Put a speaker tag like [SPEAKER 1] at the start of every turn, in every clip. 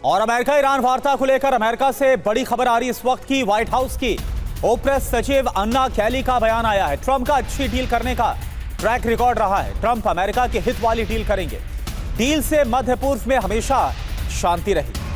[SPEAKER 1] और America Iran वार्ता को लेकर अमेरिका से बड़ी खबर आ रही इस वक्त की। व्हाइट हाउस की ओप्रेस सचिव अन्ना कैली का बयान आया है। ट्रंप का अच्छी डील करने का ट्रैक रिकॉर्ड रहा है। ट्रंप अमेरिका के हित वाली डील करेंगे। डील से मध्य पूर्व में हमेशा शांति रही।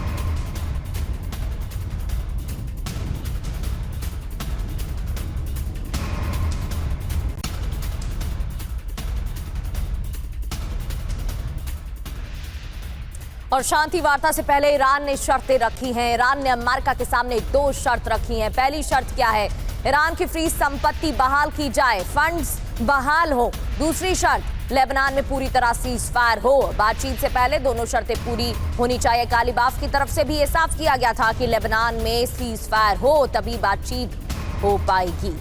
[SPEAKER 2] और शांति वार्ता से पहले ईरान ने शर्तें रखी हैं। ईरान ने अमेरिका के सामने 2 शर्त रखी हैं। पहली शर्त क्या है? ईरान की फ्री संपत्ति बहाल की जाए, फंड्स बहाल हो। दूसरी शर्त, लेबनान में पूरी तरह सीज़फायर हो। बातचीत से पहले दोनों शर्तें पूरी होनी चाहिए। कालीबाफ की तरफ से भी ये साफ किया गया था कि लेबनान में सीज़फायर हो तभी बातचीत हो पाएगी।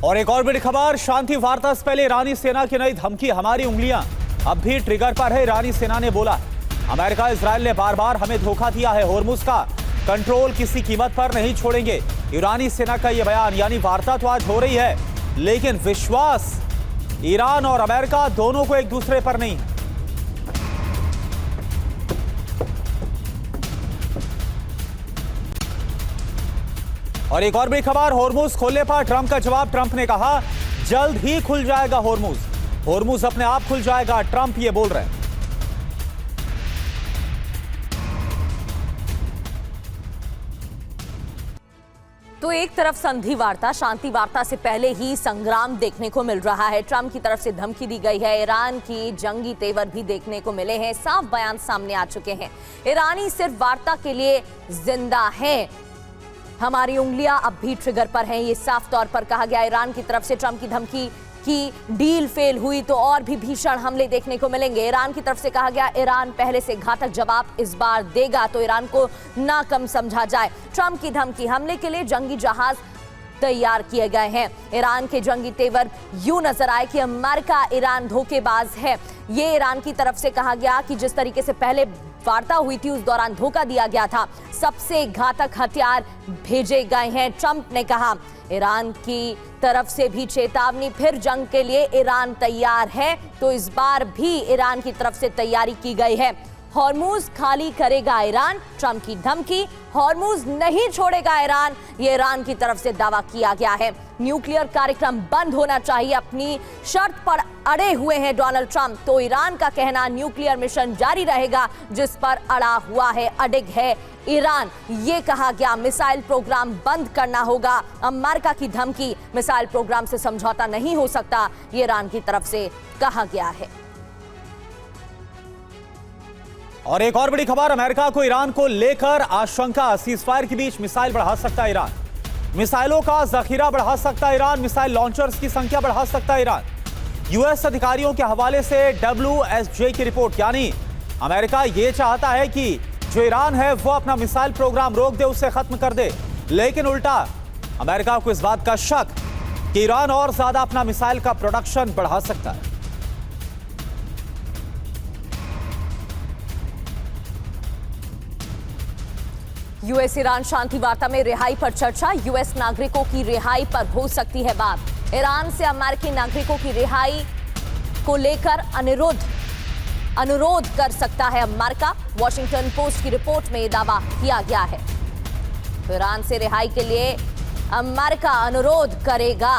[SPEAKER 1] और एक और बड़ी खबर, शांति वार्ता से पहले ईरानी सेना की नई धमकी। हमारी उंगलियां अब भी ट्रिगर पर है, ईरानी सेना ने बोला। अमेरिका इजराइल ने बार बार हमें धोखा दिया है, होर्मुज का कंट्रोल किसी कीमत पर नहीं छोड़ेंगे। ईरानी सेना का यह बयान। यानी वार्ता तो आज हो रही है, लेकिन विश्वास ईरान और अमेरिका दोनों को एक दूसरे पर नहीं है। और एक और बड़ी खबर, होर्मुज खोलने पर ट्रंप का जवाब। ट्रंप ने कहा जल्द ही खुल जाएगा होर्मुज। होर्मुज अपने आप खुल जाएगा, ट्रंप ये बोल रहे हैं।
[SPEAKER 2] तो एक तरफ संधि वार्ता, शांति वार्ता से पहले ही संग्राम देखने को मिल रहा है। ट्रंप की तरफ से धमकी दी गई है। ईरान की जंगी तेवर भी देखने को मिले हैं। साफ बयान सामने आ चुके हैं। ईरानी सिर्फ वार्ता के लिए जिंदा है, हमारी उंगलियां अब भी ट्रिगर पर हैं, ये साफ तौर पर कहा गया। ईरान की तरफ से ट्रंप की धमकी कि डील फेल हुई तो और भी भीषण हमले देखने को मिलेंगे। ईरान की तरफ से कहा गया ईरान पहले से घातक जवाब इस बार देगा, तो ईरान को ना कम समझा जाए। ट्रंप की धमकी, हमले के लिए जंगी जहाज तैयार किए गए हैं। ईरान के जंगी तेवर यूं नजर आए कि अमेरिका ईरान धोखेबाज है। ये ईरान की तरफ से कहा गया कि जिस तरीके से पहले वार्ता हुई थी उस दौरान धोखा दिया गया था, सबसे घातक हथियार भेजे गए हैं। ट्रंप ने कहा ईरान की तरफ से भी चेतावनी, फिर जंग के लिए ईरान तैयार है, तो इस बार भी ईरान की तरफ से तैयारी की गई है। होर्मुज खाली करेगा ईरान, ट्रंप की धमकी। होर्मुज नहीं छोड़ेगा ईरान, ये ईरान की तरफ से दावा किया गया है। न्यूक्लियर कार्यक्रम बंद होना चाहिए, अपनी शर्त पर अड़े हुए हैं डोनाल्ड ट्रंप। तो ईरान का कहना न्यूक्लियर मिशन जारी रहेगा, जिस पर अड़ा हुआ है, अडिग है ईरान। ये कहा गया मिसाइल प्रोग्राम बंद करना होगा। अमेरिका की धमकी, मिसाइल प्रोग्राम से समझौता नहीं हो सकता, ये ईरान की तरफ से कहा गया है।
[SPEAKER 1] और एक और बड़ी खबर, अमेरिका को ईरान को लेकर आशंका। सीज़फायर के बीच मिसाइल बढ़ा सकता है ईरान, मिसाइलों का जखीरा बढ़ा सकता है ईरान, मिसाइल लॉन्चर्स की संख्या बढ़ा सकता है ईरान। यूएस अधिकारियों के हवाले से WSJ की रिपोर्ट। यानी अमेरिका ये चाहता है कि जो ईरान है वो अपना मिसाइल प्रोग्राम रोक दे, उसे खत्म कर दे, लेकिन उल्टा अमेरिका को इस बात का शक कि ईरान और ज्यादा अपना मिसाइल का प्रोडक्शन बढ़ा सकता है।
[SPEAKER 2] यूएस ईरान शांति वार्ता में रिहाई पर चर्चा। यूएस नागरिकों की रिहाई पर हो सकती है बात। ईरान से अमेरिकी नागरिकों की रिहाई को लेकर अनुरोध कर सकता है अमेरिका। वॉशिंगटन पोस्ट की रिपोर्ट में यह दावा किया गया है। तो ईरान से रिहाई के लिए अमेरिका अनुरोध करेगा।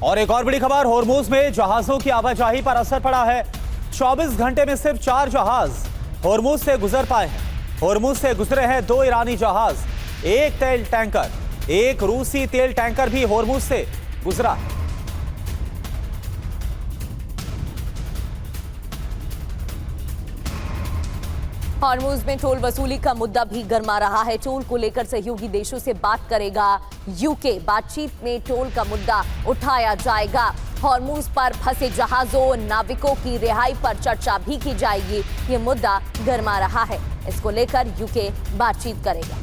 [SPEAKER 1] और एक और बड़ी खबर, होर्मुज में जहाजों की आवाजाही पर असर पड़ा है। 24 घंटे में सिर्फ 4 जहाज होर्मुज से गुजर पाए हैं। होर्मुज से गुजरे हैं 2 ईरानी जहाज, 1 तेल टैंकर, 1 रूसी तेल टैंकर भी होर्मुज से गुजरा।
[SPEAKER 2] हॉर्मुज में टोल वसूली का मुद्दा भी गर्मा रहा है। टोल को लेकर सहयोगी देशों से बात करेगा यूके। बातचीत में टोल का मुद्दा उठाया जाएगा। हॉर्मुज पर फंसे जहाजों, नाविकों की रिहाई पर चर्चा भी की जाएगी। ये मुद्दा गर्मा रहा है, इसको लेकर यूके बातचीत करेगा।